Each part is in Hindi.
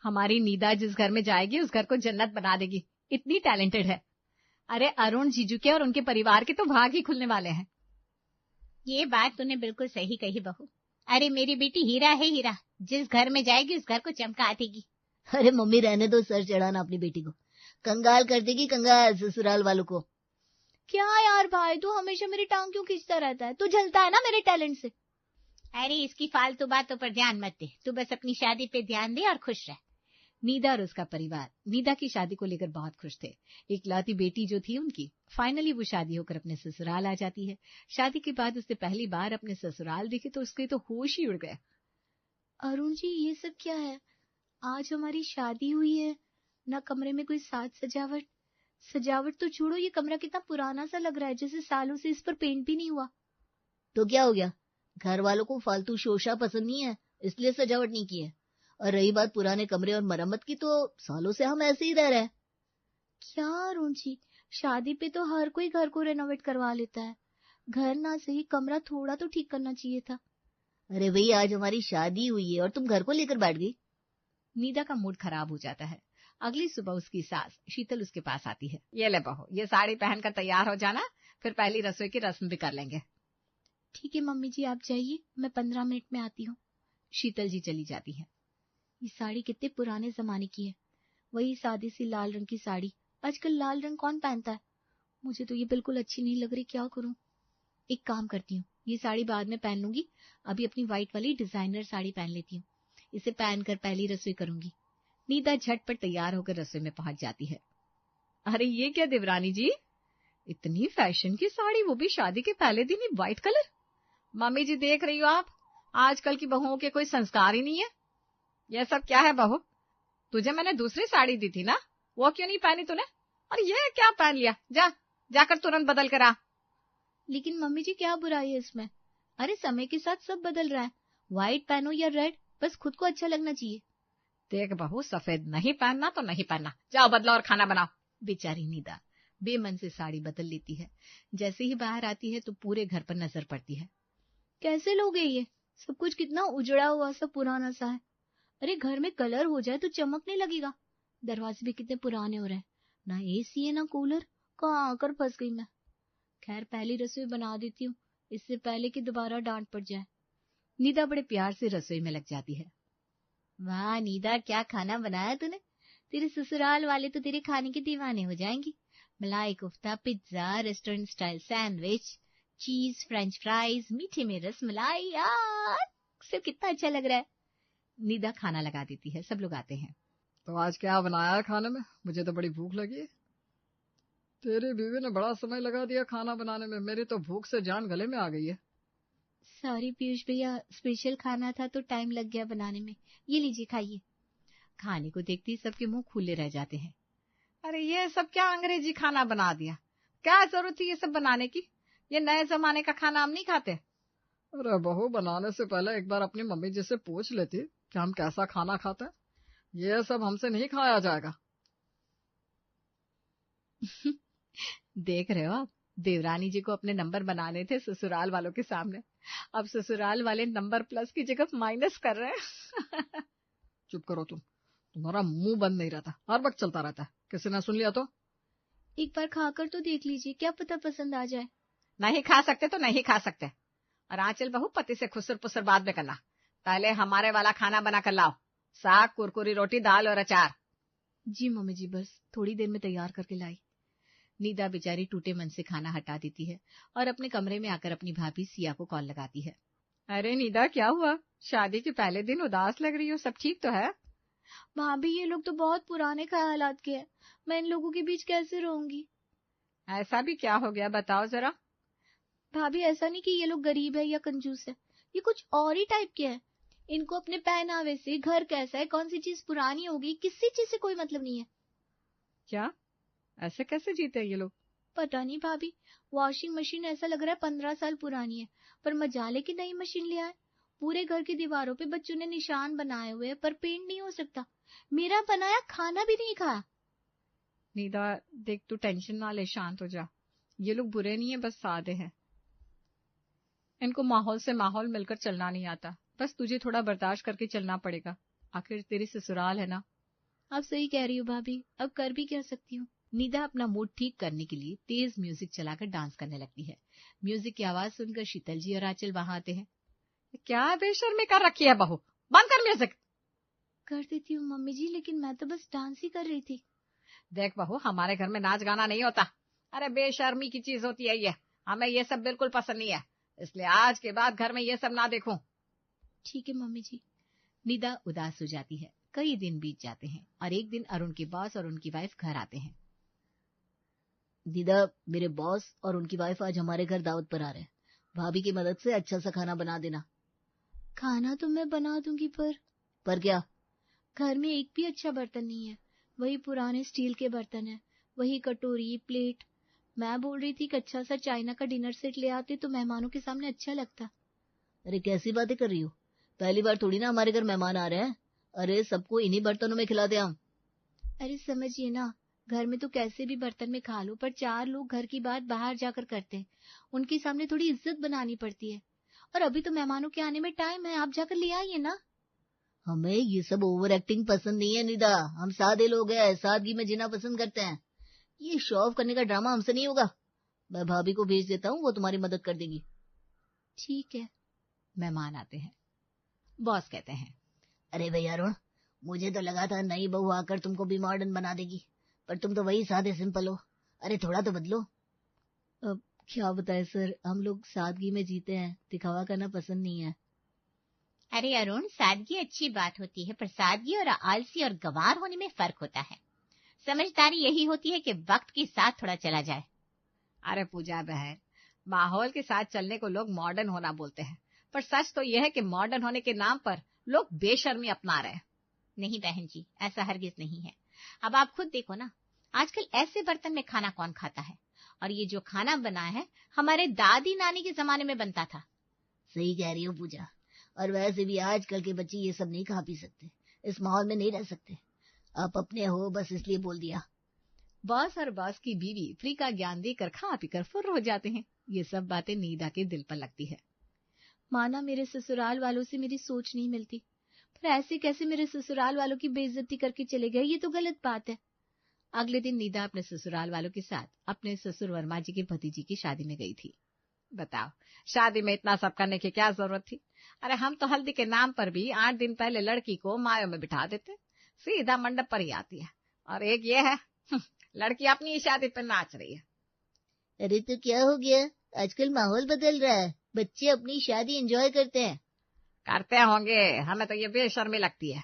हमारी नीदा जिस घर में जाएगी उस घर को जन्नत बना देगी, इतनी टैलेंटेड है। अरे अरुण जीजू के और उनके परिवार के तो भाग ही खुलने वाले हैं। ये बात तूने बिल्कुल सही कही बहू। अरे मेरी बेटी हीरा है हीरा, जिस घर में जाएगी उस घर को चमका देगी। अरे मम्मी रहने दो सर चढ़ाना अपनी बेटी को, कंगाल कर देगी कंगाल ससुराल वालों को। क्या यार भाई, तू हमेशा मेरी टांग क्यों खींचता रहता है? तू जलता है ना मेरे टैलेंट से। अरे इसकी फालतू बातों पर ध्यान मत दे, तू बस अपनी शादी पे ध्यान दे और खुश रह। नीदा और उसका परिवार नीदा की शादी को लेकर बहुत खुश थे। इकलौती बेटी जो थी उनकी, फाइनली वो शादी होकर अपने ससुराल आ जाती है। शादी के बाद उसने पहली बार अपने ससुराल देखे तो उसके तो होश ही उड़ गए। अरुण जी ये सब क्या है? आज हमारी शादी हुई है, ना कमरे में कोई साज सजावट। सजावट तो छोड़ो, ये कमरा कितना पुराना सा लग रहा है, जैसे सालों से इस पर पेंट भी नहीं हुआ। तो क्या हो गया, घर वालों को फालतू शोशा पसंद नहीं है इसलिए सजावट नहीं की है। और रही बात पुराने कमरे और मरम्मत की, तो सालों से हम ऐसे ही रह रहे हैं। क्या अरुण जी, शादी पे तो हर कोई घर को रेनोवेट करवा लेता है, घर ना सही कमरा थोड़ा तो ठीक करना चाहिए था। अरे भाई आज हमारी शादी हुई है और तुम घर को लेकर बैठ गई। नीदा का मूड खराब हो जाता है। अगली सुबह उसकी सास शीतल उसके पास आती है। ये ले बहू, ये साड़ी पहनकर तैयार हो जाना, फिर पहली रसोई की रस्म भी कर लेंगे। ठीक है मम्मी जी, आप जाइए, मैं 15 मिनट में आती हूँ। शीतल जी चली जाती है। ये साड़ी कितने पुराने जमाने की है, वही सादी सी लाल रंग की साड़ी। आजकल लाल रंग कौन पहनता है? मुझे तो ये बिल्कुल अच्छी नहीं लग रही, क्या करूं? एक काम करती हूँ, ये साड़ी बाद में पहन लूंगी, अभी अपनी व्हाइट वाली डिजाइनर साड़ी पहन लेती हूँ, इसे पहनकर पहली रसोई करूंगी। नीदा झटपट तैयार होकर रसोई में पहुंच जाती है। अरे ये क्या देवरानी जी, इतनी फैशन की साड़ी, वो भी शादी के पहले दिन ही व्हाइट कलर। मम्मी जी देख रही हो आप, आजकल की बहुओं के कोई संस्कार ही नहीं है। यह सब क्या है बहू? तुझे मैंने दूसरी साड़ी दी थी ना, वो क्यों नहीं पहनी तूने? और यह क्या पहन लिया? जाकर तुरंत बदल कर आ। लेकिन मम्मी जी क्या बुराई है इसमें? अरे समय के साथ सब बदल रहा है, व्हाइट पहनो या रेड, बस खुद को अच्छा लगना चाहिए। देख बहू, सफेद नहीं पहनना तो नहीं पहनना, जाओ बदलो और खाना बनाओ। बेचारी नीदा बेमन से साड़ी बदल लेती है। जैसे ही बाहर आती है तो पूरे घर पर नजर पड़ती है। कैसे लोग हैं ये? सब कुछ कितना उजड़ा हुआ सा पुराना सा है। अरे घर में कलर हो जाए तो चमकने लगेगा। दरवाजे भी कितने पुराने हो रहे हैं, ना एसी है ना कूलर, कहाँ आकर फंस गई मैं। खैर पहली रसोई बना देती हूँ, इससे पहले कि दोबारा डांट पड़ जाए। नीदा बड़े प्यार से रसोई में लग जाती है। वाह नीदा, क्या खाना बनाया तूने, तेरे ससुराल वाले तो तेरे खाने के दीवाने हो जाएंगे। मलाई kofta, pizza, restaurant style sandwich, चीज फ्रेंच फ्राइज, मीठे में रस मलाई, यार सब कितना अच्छा लग रहा है। नीदा खाना लगा देती है, सब लोग आते हैं। तो आज क्या बनाया है खाने में? मुझे तो बड़ी भूख लगी है। तेरी बीवी ने बड़ा समय लगा दिया खाना बनाने में, मेरी तो भूख से जान गले में आ गई है। सॉरी पीयूष भैया, स्पेशल खाना था तो टाइम लग गया बनाने में। ये लीजिए खाइए। खाने को देखते ही सबके मुंह खुले रह जाते हैं। अरे ये सब क्या अंग्रेजी खाना बना दिया, क्या जरूरत थी ये सब बनाने की? ये नए जमाने का खाना हम नहीं खाते। अरे बहू, बनाने से पहले एक बार अपनी मम्मी जी से पूछ लेती कि हम कैसा खाना खाते हैं। ये सब हमसे नहीं खाया जाएगा। देख रहे हो आप, देवरानी जी को अपने नंबर बनाने थे ससुराल वालों के सामने, अब ससुराल वाले नंबर प्लस की जगह माइनस कर रहे हैं। चुप करो तुम्हारा मुंह बंद नहीं रहता, हर वक्त चलता रहता है, किसी ने सुन लिया तो? एक बार खाकर तो देख लीजिए, क्या पता पसंद आ जाए। नहीं खा सकते तो नहीं खा सकते। और आंचल बहू, पति से खुसर पुसर बाद में करना, पहले हमारे वाला खाना बना कर लाओ, साग, कुरकुरी रोटी, दाल और अचार। जी मम्मी जी, बस थोड़ी देर में तैयार करके लाई। नीदा बेचारी टूटे मन से खाना हटा देती है और अपने कमरे में आकर अपनी भाभी सिया को कॉल लगाती है। अरे नीदा, क्या हुआ? शादी के पहले दिन उदास लग रही हो, सब ठीक तो है? भाभी ये लोग तो बहुत पुराने ख्यालात के हैं, मैं इन लोगों के बीच कैसे रहूंगी? ऐसा भी क्या हो गया, बताओ जरा। भाभी ऐसा नहीं कि ये लोग गरीब है या कंजूस है, ये कुछ और ही टाइप के हैं। इनको अपने पहनावे से, घर कैसा है, कौन सी चीज पुरानी होगी, किसी चीज से कोई मतलब नहीं है। क्या? ऐसे कैसे जीते ये लोग? पता नहीं भाभी, वॉशिंग मशीन ऐसा लग रहा है 15 साल पुरानी है, पर मजाले की नई मशीन ले आए। पूरे घर की दीवारों पे बच्चों ने निशान बनाए हुए, पर पेंट नहीं हो सकता। मेरा बनाया खाना भी नहीं खाया। नीदा देख, तू टेंशन ना ले, शांत हो जा। ये लोग बुरे नहीं है, बस सादे हैं। इनको माहौल से माहौल मिलकर चलना नहीं आता, बस तुझे थोड़ा बर्दाश्त करके चलना पड़ेगा। आखिर तेरी ससुराल है ना। आप सही कह रही हो भाभी, अब कर भी क्या सकती हूँ। निदा अपना मूड ठीक करने के लिए तेज म्यूजिक चलाकर डांस करने लगती है। म्यूजिक की आवाज सुनकर शीतल जी और आंचल वहां आते हैं। क्या बेशर्मी कर रखी है बहू, बंद कर म्यूजिक। कर देती हूँ मम्मी जी, लेकिन मैं तो बस डांस ही कर रही थी। देख बहू, हमारे घर में नाच गाना नहीं होता। अरे बेशर्मी की चीज होती है ये, हमें ये सब बिल्कुल पसंद नहीं है, इसलिए आज के बाद घर में ये सब ना देखूं। ठीक है मम्मी जी। निदा उदास हो जाती है। कई दिन बीत जाते हैं और एक दिन अरुण के बॉस और उनकी वाइफ घर आते हैं। दीदा, मेरे बॉस और उनकी वाइफ आज हमारे घर दावत पर आ रहे हैं। भाभी की मदद से अच्छा सा खाना बना देना। खाना तो मैं बना दूंगी, पर क्या? घर में एक भी अच्छा बर्तन नहीं है। वही पुराने स्टील के बर्तन है, वही कटोरी प्लेट। मैं बोल रही थी कि अच्छा सा चाइना का डिनर सेट ले आते तो मेहमानों के सामने अच्छा लगता। अरे कैसी बातें कर रही हो, पहली बार थोड़ी ना हमारे घर मेहमान आ रहे हैं। अरे सबको इन्हीं बर्तनों में खिलाते हम। अरे समझिए ना, घर में तो कैसे भी बर्तन में खा लो, पर 4 लोग घर की बात बाहर जाकर करते हैं, उनके सामने थोड़ी इज्जत बनानी पड़ती है। और अभी तो मेहमानों के आने में टाइम है, आप जाकर ले आइए ना। हमें ये सब ओवर एक्टिंग पसंद नहीं है निदा, हम सादे लोग हैं, सादगी में जीना पसंद करते हैं। ये शो ऑफ करने का ड्रामा हमसे नहीं होगा। मैं भाभी को भेज देता हूँ, वो तुम्हारी मदद कर देगी। ठीक है। मेहमान आते हैं। बॉस कहते हैं, अरे भैया अरुण, मुझे तो लगा था नई बहू आकर तुमको भी मॉडर्न बना देगी, पर तुम तो वही सादे सिंपल हो। अरे थोड़ा तो बदलो। अब क्या बताए सर, हम लोग सादगी में जीते हैं, दिखावा करना पसंद नहीं है। अरे अरुण, सादगी अच्छी बात होती है, पर सादगी और आलसी और गंवार होने में फर्क होता है। समझदारी यही होती है कि वक्त के साथ थोड़ा चला जाए। अरे पूजा बहन, माहौल के साथ चलने को लोग मॉडर्न होना बोलते हैं, पर सच तो यह है कि मॉडर्न होने के नाम पर लोग बेशर्मी अपना रहे हैं। नहीं बहन जी, ऐसा हरगिज नहीं है। अब आप खुद देखो ना, आजकल ऐसे बर्तन में खाना कौन खाता है। और ये जो खाना बना है, हमारे दादी नानी के जमाने में बनता था। सही कह रही हो पूजा, और वैसे भी आजकल के बच्चे ये सब नहीं खा पी सकते, इस माहौल में नहीं रह सकते। आप अपने हो बस इसलिए बोल दिया। बॉस और बॉस की बीवी फ्री का ज्ञान देकर खा पीकर फुर्र हो जाते हैं। ये सब बातें नीदा के दिल पर लगती है। माना मेरे ससुराल वालों से मेरी सोच नहीं मिलती, पर ऐसे कैसे मेरे ससुराल वालों की बेइज्जती करके चले गए, ये तो गलत बात है। अगले दिन नीदा अपने ससुराल वालों के साथ अपने ससुर वर्मा जी की भतीजी की शादी में गई थी। बताओ, शादी में इतना सब करने की क्या जरूरत थी। अरे हम तो हल्दी के नाम पर भी 8 दिन पहले लड़की को मायों में बिठा देते, सीधा मंडप पर ही आती है। और एक ये है, लड़की अपनी शादी पर नाच रही है। अरे तो क्या हो गया, आजकल माहौल बदल रहा है, बच्चे अपनी शादी एंजॉय करते हैं। करते होंगे, हमें तो ये बेशर्मी लगती है।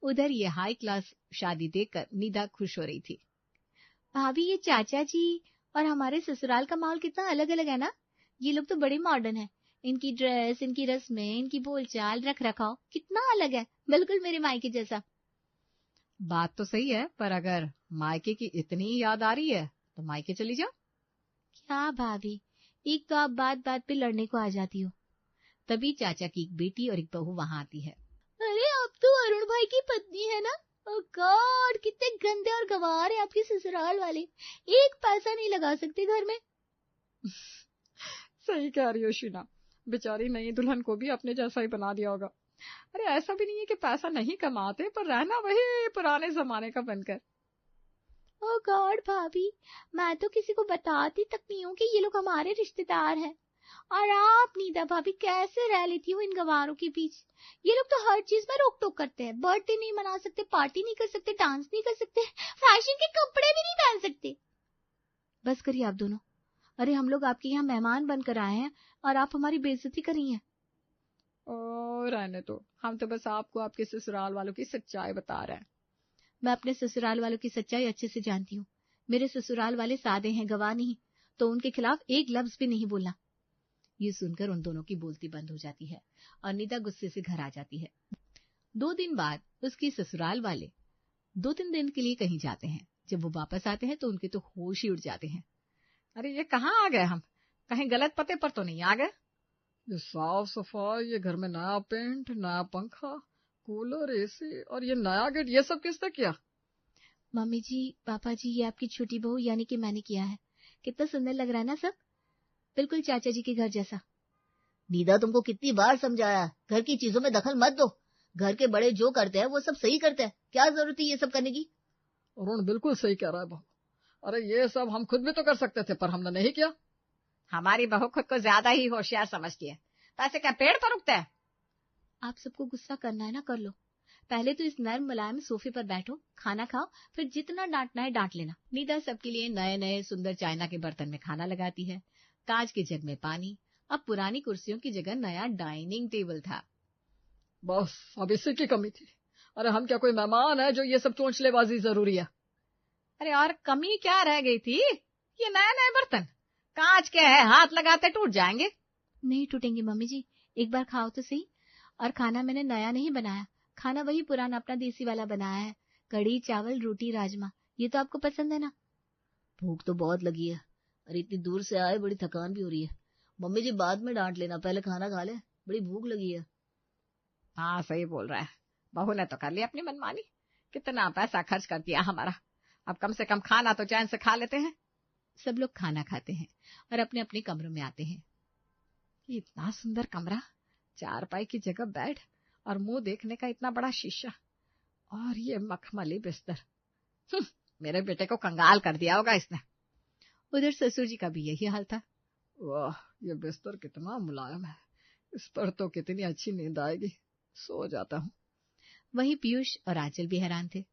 उधर ये हाई क्लास शादी देखकर नीदा खुश हो रही थी। भाभी, ये चाचा जी और हमारे ससुराल का माहौल कितना अलग अलग है ना। ये लोग तो बड़े मॉडर्न हैं, इनकी ड्रेस, इनकी रस्में, इनकी बोलचाल, रख रखाव कितना अलग है, बिल्कुल मेरे मायके जैसा। बात तो सही है, पर अगर मायके की इतनी याद आ रही है तो मायके चली जाओ। क्या भाभी, एक तो आप बात बात पे लड़ने को आ जाती हो। तभी चाचा की एक बेटी और एक बहू वहां आती है। अरे आप तो अरुण भाई की पत्नी है ना। ओह गॉड, कितने गंदे और गंवार है आपके ससुराल वाले, एक पैसा नहीं लगा सकते घर में। सही कह रही हो शीना, बेचारी नई दुल्हन को भी अपने जैसा ही बना दिया होगा। अरे ऐसा भी नहीं है कि पैसा नहीं कमाते, पर रहना वही पुराने जमाने का बनकर। ओह गॉड भाभी, मैं तो किसी को बताती तक नहीं हूँ कि ये लोग हमारे रिश्तेदार हैं। और आप नीदा भाभी कैसे रह लेती हो इन गंवारों के बीच। ये लोग तो हर चीज में रोक टोक करते हैं, बर्थडे नहीं मना सकते, पार्टी नहीं कर सकते, डांस नहीं कर सकते, फैशन के कपड़े भी नहीं पहन सकते। बस करिए आप दोनों। अरे हम लोग आपके यहाँ मेहमान बनकर आए हैं और आप हमारी बेइज्जती कर रही हैं। और रहने तो, हम तो बस आपको आपके ससुराल वालों की सच्चाई बता रहे हैं। मैं अपने ससुराल वालों की सच्चाई अच्छे से जानती हूँ। मेरे ससुराल वाले सादे हैं, गवाह नहीं, तो उनके खिलाफ एक लफ्ज भी नहीं बोलना। ये सुनकर उन दोनों की बोलती बंद हो जाती है और नीदा गुस्से से घर आ जाती है। 2 दिन बाद उसके ससुराल वाले 2-3 दिन के लिए कहीं जाते हैं। जब वो वापस आते हैं तो उनके तो होश ही उड़ जाते हैं। अरे ये कहाँ आ गए हम, कहीं गलत पते पर तो नहीं आ गए। ये साफ सफाई, ये घर में नया पेंट, नया पंखा, कूलर, एसी और ये नया गेट, ये सब किसने किया? मम्मी जी, पापा जी, ये आपकी छोटी बहू यानी कि मैंने किया है। कितना सुंदर लग रहा है ना सब, बिल्कुल चाचा जी के घर जैसा। नीदा तुमको कितनी बार समझाया, घर की चीजों में दखल मत दो। घर के बड़े जो करते हैं वो सब सही करते हैं, क्या जरूरत है ये सब करने की? अरुण बिल्कुल सही कह रहा है बहू। अरे ये सब हम खुद भी तो कर सकते थे, पर हमने नहीं किया। हमारी बहू खुद को ज्यादा ही होशियार समझती है, तो ऐसे क्या पेड़ पर उगते हैं? आप सबको गुस्सा करना है ना कर लो, पहले तो इस नर्म मुलायम सोफे पर बैठो, खाना खाओ, फिर जितना डांटना है डांट लेना। नीदा सबके लिए नए नए सुंदर चाइना के बर्तन में खाना लगाती है, कांच के जग में पानी। अब पुरानी कुर्सियों की जगह नया डाइनिंग टेबल था। बस अब इसी की कमी थी। अरे हम क्या कोई मेहमान है जो ये सब चोंचलेबाजी जरूरी है? अरे और कमी क्या रह गई थी? ये नए नए बर्तन कांच के हैं, हाथ लगाते टूट जाएंगे। नहीं टूटेंगे मम्मी जी, एक बार खाओ तो सही। और खाना मैंने नया नहीं बनाया, खाना वही पुराना अपना देसी वाला बनाया है, कड़ी चावल रोटी राजमा। ये तो आपको पसंद है ना? भूख तो बहुत लगी है, अरे इतनी दूर से आए, बड़ी थकान भी हो रही है। मम्मी जी बाद में डांट लेना, पहले खाना खा ले, बड़ी भूख लगी है। हाँ सही बोल रहा है, बहू ने तो कर ली अपनी मनमानी। कितना पैसा खर्च कर दिया हमारा, अब कम से कम खाना तो चैन से खा लेते हैं। सब लोग खाना खाते हैं और अपने अपने कमरों में आते हैं। इतना सुंदर कमरा, चारपाई की जगह बेड और मुंह देखने का इतना बड़ा शीशा, और ये मखमली बिस्तर। मेरे बेटे को कंगाल कर दिया होगा इसने। उधर ससुर जी का भी यही हाल था। वाह, ये बिस्तर कितना मुलायम है, इस पर तो कितनी अच्छी नींद आएगी, सो जाता हूँ। वही पीयूष और आंचल भी हैरान थे।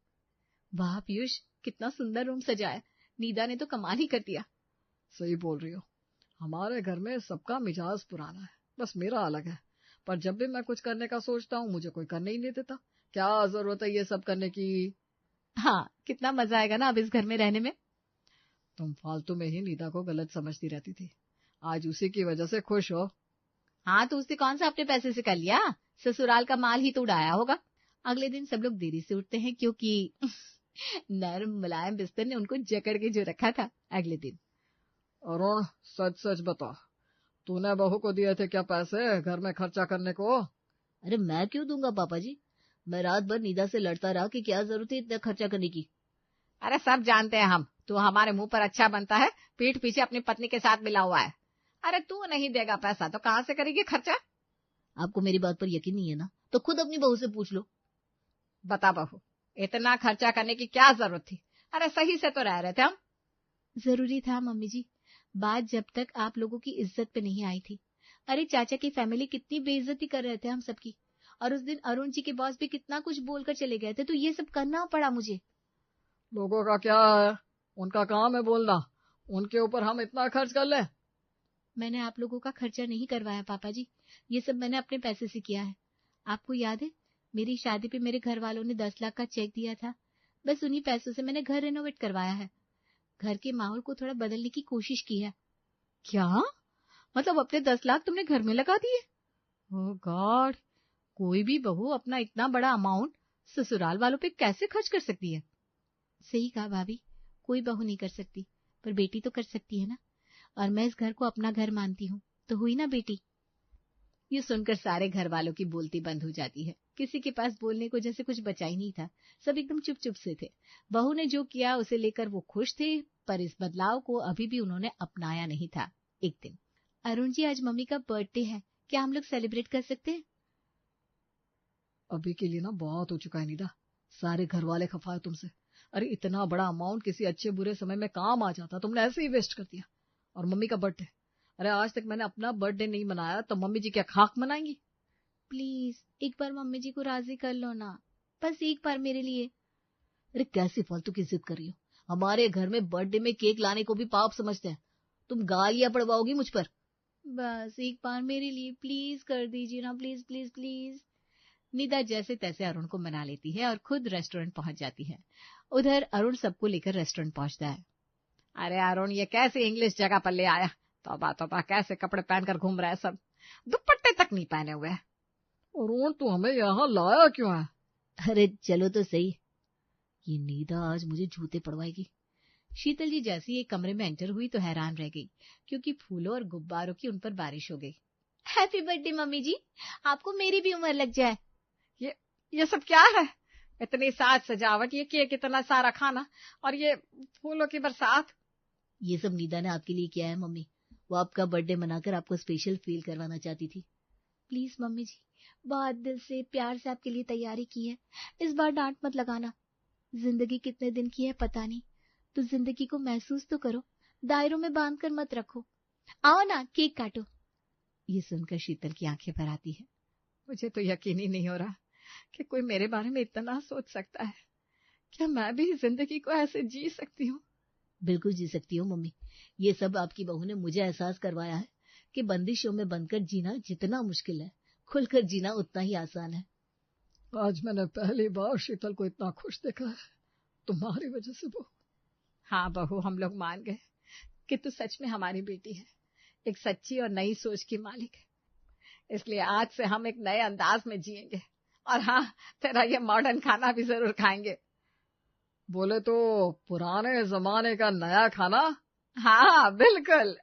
वाह पीयूष, कितना सुंदर रूम सजाया, नीदा ने तो कमाल ही कर दिया। सही बोल रही हो, हमारे घर में सबका मिजाज पुराना है, बस मेरा अलग है। पर जब भी मैं कुछ करने का सोचता हूँ मुझे कोई करने ही नहीं देता। क्या जरूरत है ये सब करने की? हाँ, कितना मजा आएगा ना अब इस घर में रहने में। तुम फालतू में ही नीदा को गलत समझती रहती थी, आज उसी की वजह से खुश हो। हाँ तो उसने कौन सा अपने पैसे से कर लिया, ससुराल का माल ही तो उड़ाया होगा। अगले दिन सब लोग देरी से उठते हैं क्योंकि नर्म मुलायम बिस्तर ने उनको जकड़ के जो रखा था। अगले दिन अरुण सच सच बता, तूने बहू को दिए थे क्या पैसे घर में खर्चा करने को? अरे मैं क्यों दूंगा पापा जी, मैं रात भर नीदा से लड़ता रहा कि क्या जरूरत है इतना खर्चा करने की। अरे सब जानते हैं हम, तू हमारे मुंह पर अच्छा बनता है, पीठ पीछे अपनी पत्नी के साथ मिला हुआ है। अरे तू नहीं देगा पैसा तो कहाँ से करेगी खर्चा? आपको मेरी बात पर यकीन नहीं है ना, तो खुद अपनी बहू से पूछ लो। बता बहू, इतना खर्चा करने की क्या जरूरत थी? अरे सही से तो रह रहे थे हम। जरूरी था मम्मी जी, बात जब तक आप लोगों की इज्जत पे नहीं आई थी। अरे चाचा की फैमिली कितनी बेइज्जती कर रहे थे हम सबकी, और उस दिन अरुण जी के बॉस भी कितना कुछ बोलकर चले गए थे, तो ये सब करना पड़ा मुझे। लोगों का क्या है, उनका काम है बोलना, उनके ऊपर हम इतना खर्च कर ले? मैंने आप लोगों का खर्चा नहीं करवाया पापा जी, ये सब मैंने अपने पैसे से किया है। आपको याद है मेरी शादी पे मेरे घर वालों ने 10 लाख का चेक दिया था, बस उन्हीं पैसों से मैंने घर रेनोवेट करवाया है, घर के माहौल को थोड़ा बदलने की कोशिश की है। क्या मतलब अपने 10 लाख तुमने घर में लगा दिए? ओह गॉड, कोई भी बहू अपना इतना बड़ा अमाउंट ससुराल वालों पे कैसे खर्च कर सकती है? सही कहा भाभी, कोई बहू नहीं कर सकती, पर बेटी तो कर सकती है ना, और मैं इस घर को अपना घर मानती हूँ, तो हुई ना बेटी। ये सुनकर सारे घर वालों की बोलती बंद हो जाती है। किसी के पास बोलने को जैसे कुछ बचा ही नहीं था, सब एकदम चुप चुप से थे। बहू ने जो किया उसे लेकर वो खुश थे, पर इस बदलाव को अभी भी उन्होंने अपनाया नहीं था। एक दिन, अरुण जी आज मम्मी का बर्थडे है, क्या हम लोग सेलिब्रेट कर सकते हैं? अभी के लिए ना बहुत हो चुका है नीदा, सारे घर वाले खफा है तुमसे। अरे इतना बड़ा अमाउंट किसी अच्छे बुरे समय में काम आ जाता, तुमने ऐसे ही वेस्ट कर दिया। और मम्मी का बर्थडे, अरे आज तक मैंने अपना बर्थडे नहीं मनाया, तो मम्मी जी क्या खाक मनाएंगी? प्लीज एक बार मम्मी जी को राजी कर लो ना, बस एक बार मेरे लिए। अरे कैसी फालतू की जिद कर रही हो, हमारे घर में बर्थडे में केक लाने को भी पाप समझते हैं, तुम गालियां पड़वाओगी मुझ पर। बस एक बार मेरे लिए प्लीज कर दीजिए ना, प्लीज प्लीज प्लीज। निदा जैसे तैसे अरुण को मना लेती है और खुद रेस्टोरेंट पहुंच जाती है। उधर अरुण सबको लेकर रेस्टोरेंट पहुंचता है। अरे अरुण, ये कैसे इंग्लिश जगह पर ले आया? तौबा तौबा, कैसे कपड़े पहनकर घूम रहा है, सब दुपट्टे तक नहीं पहने हुए। अरुण तू हमें यहाँ लाया क्यों है? अरे चलो तो सही, ये नीदा आज मुझे जूते पड़वाएगी। शीतल जी जैसी ये कमरे में एंटर हुई तो हैरान रह गई, क्योंकि फूलों और गुब्बारों की उन पर बारिश हो गई। हैप्पी बर्थडे मम्मी जी, आपको मेरी भी उम्र लग जाए। ये सब क्या है? इतनी साज सजावट, ये केक, इतना सारा खाना, और ये फूलों की बरसात। ये सब नीदा ने आपके लिए किया है मम्मी, वो आपका बर्थडे मनाकर आपको स्पेशल फील करवाना चाहती थी। प्लीज मम्मी जी, बहुत दिल से प्यार से आपके लिए तैयारी की है, इस बार डांट मत लगाना। जिंदगी कितने दिन की है पता नहीं, तो जिंदगी को महसूस तो करो, दायरों में बांध कर मत रखो। आओ ना, केक काटो। ये सुनकर शीतल की आंखें भर आती है। मुझे तो यकीन ही नहीं हो रहा कि कोई मेरे बारे में इतना सोच सकता है। क्या मैं भी जिंदगी को ऐसे जी सकती हूँ? बिल्कुल जी सकती हो मम्मी। ये सब आपकी बहू ने मुझे एहसास करवाया है कि बंदिशों में बनकर जीना जितना मुश्किल है, खुलकर जीना उतना ही आसान है। आज मैंने पहली बार शीतल को इतना खुश देखा है, तुम्हारी वजह से बहू। हाँ बहू, हम लोग मान गए कि तू सच में हमारी बेटी है, एक सच्ची और नई सोच की मालिक है। इसलिए आज से हम एक नए अंदाज में जिएंगे, और हाँ, तेरा ये मॉडर्न खाना भी जरूर खाएंगे। बोले तो पुराने जमाने का नया खाना? हाँ बिल्कुल।